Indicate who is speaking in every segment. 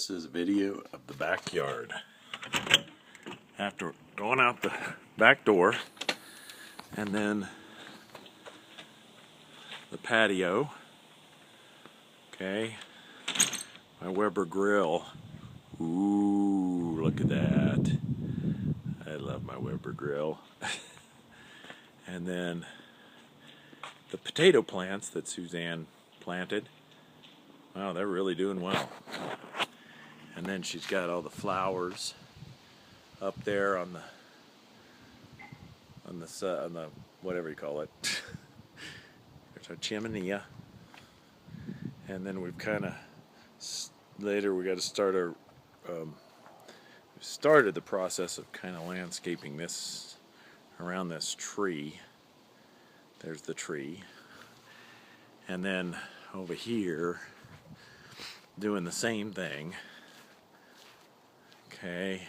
Speaker 1: This is a video of the backyard. After going out the back door and then the patio. Okay, my Weber grill. Ooh, look at that. I love my Weber grill. And then the potato plants that Suzanne planted. Wow, they're really doing well. And then she's got all the flowers up there on the whatever you call it. There's our chimenea. And then we've kind of later we got to start our we started the process of kind of landscaping this around this tree. There's the tree. And then over here doing the same thing. Okay,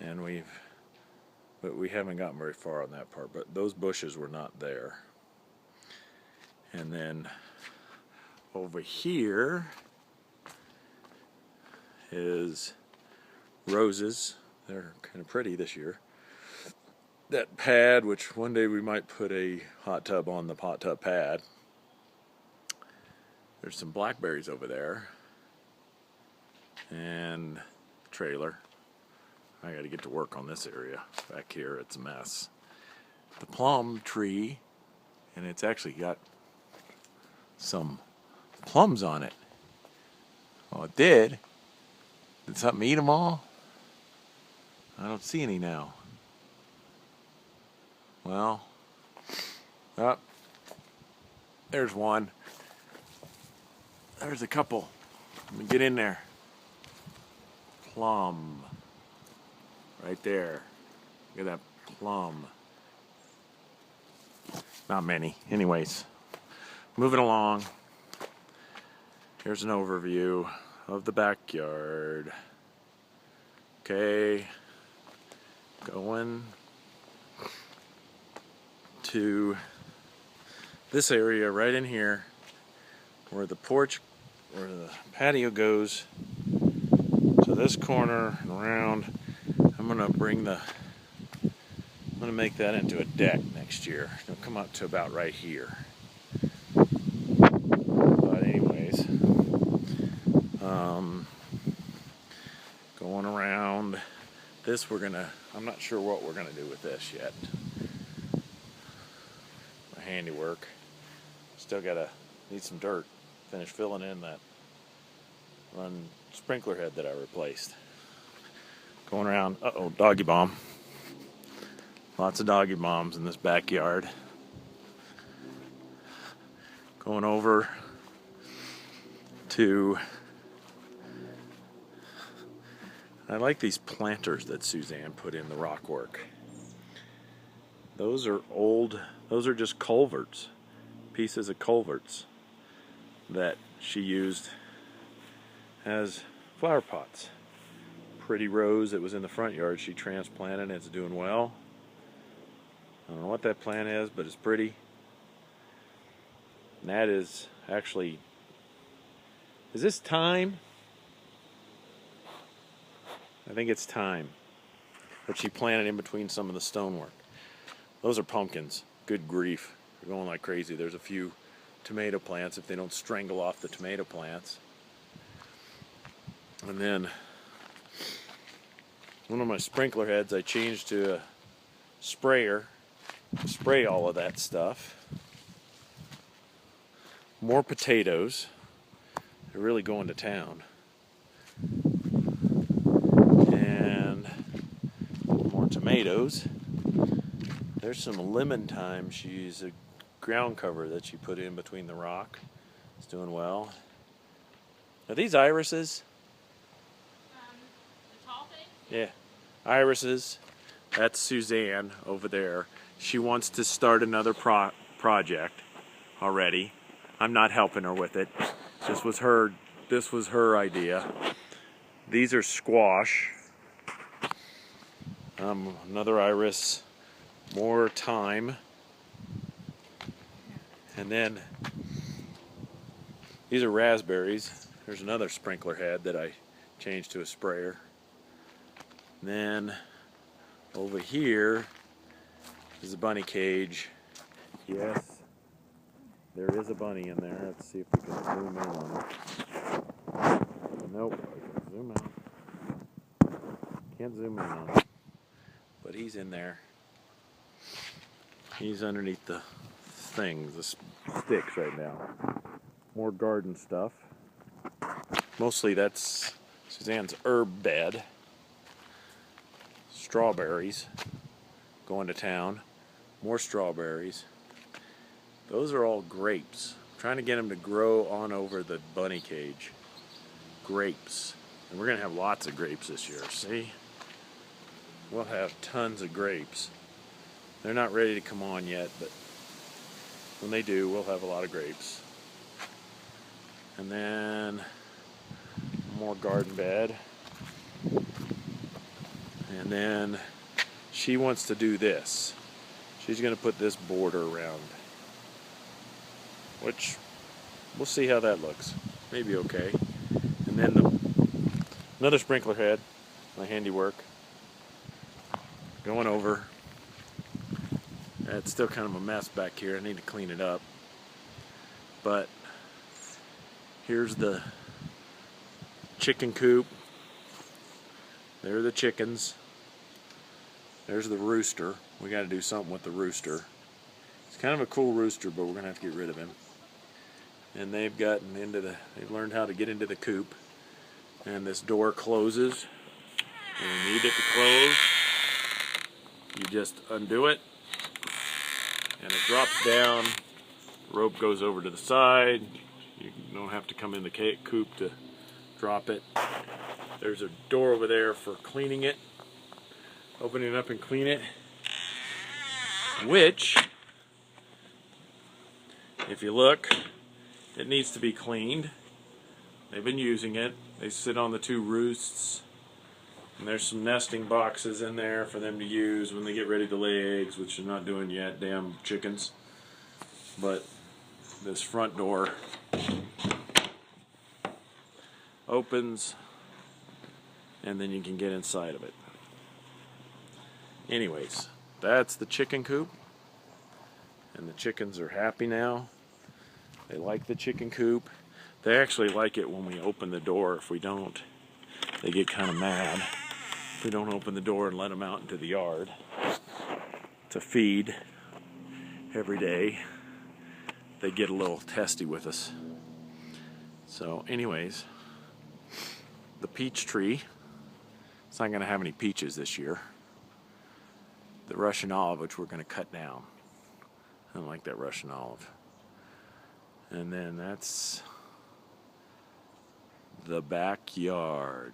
Speaker 1: and we haven't gotten very far on that part, but those bushes were not there. And then over here is roses. They're kind of pretty this year. That pad, which one day we might put a hot tub on the hot tub pad. There's some blackberries over there. And trailer. I got to get to work on this area back here. It's a mess. The plum tree, and it's actually got some plums on it. Oh, it did. Did something eat them all? I don't see any now. Well, oh, there's one. There's a couple. Let me get in there. Plum. Right there. Look at that plum. Not many. Anyways, moving along. Here's an overview of the backyard. Okay. Going to this area right in here where the porch, where the patio goes to this corner and around. I'm gonna make that into a deck next year. It'll come up to about right here. But anyways, going around this, I'm not sure what we're gonna do with this yet. My handiwork. Still need some dirt. Finish filling in that sprinkler head that I replaced. Going around, doggy bomb. Lots of doggy bombs in this backyard. Going over to, I like these planters that Suzanne put in the rock work. Those are just culverts, pieces of culverts that she used as flower pots. Pretty rose that was in the front yard, she transplanted and it's doing well. I don't know what that plant is, but it's pretty. And that is actually, is this thyme? I think it's thyme that she planted in between some of the stonework. Those are pumpkins. Good grief. They're going like crazy. There's a few tomato plants if they don't strangle off the tomato plants. And then one of my sprinkler heads I changed to a sprayer to spray all of that stuff. More potatoes. They're really going to town. And more tomatoes. There's some lemon thyme. She's a ground cover that she put in between the rock. It's doing well. Are these irises?
Speaker 2: The tall thing?
Speaker 1: Yeah. Irises. That's Suzanne over there. She wants to start another project already. I'm not helping her with it. This was her idea. These are squash. Another iris. More thyme. And then these are raspberries. There's another sprinkler head that I change to a sprayer. Then over here is a bunny cage. Yes, there is a bunny in there. Let's see if we can zoom in on it. Nope, I can zoom out. Can't zoom in on it. But he's in there. He's underneath the things, the sticks right now. More garden stuff. Mostly that's Suzanne's herb bed. Strawberries. Going to town. More strawberries. Those are all grapes. I'm trying to get them to grow on over the bunny cage. Grapes. And we're going to have lots of grapes this year. See? We'll have tons of grapes. They're not ready to come on yet, but when they do, we'll have a lot of grapes. And then more garden bed. And then she wants to do this. She's going to put this border around, which we'll see how that looks. Maybe okay. And then another sprinkler head, my handiwork, going over. It's still kind of a mess back here. I need to clean it up. But here's the chicken coop. There are the chickens. There's the rooster. We got to do something with the rooster. It's kind of a cool rooster, but we're going to have to get rid of him. And they've learned how to get into the coop. And this door closes. And you need it to close. You just undo it. And it drops down. The rope goes over to the side. You don't have to come in the coop to drop it. There's a door over there for cleaning it. Open it up and clean it. Which, if you look, it needs to be cleaned. They've been using it. They sit on the two roosts. And there's some nesting boxes in there for them to use when they get ready to lay eggs, which they're not doing yet, damn chickens. But this front door opens, and then you can get inside of it. Anyways, that's the chicken coop. And the chickens are happy now. They like the chicken coop. They actually like it when we open the door. If we don't, they get kind of mad. If we don't open the door and let them out into the yard to feed every day, they get a little testy with us. So anyways, the peach tree, it's not going to have any peaches this year. The Russian olive, which we're going to cut down. I don't like that Russian olive. And then that's the backyard.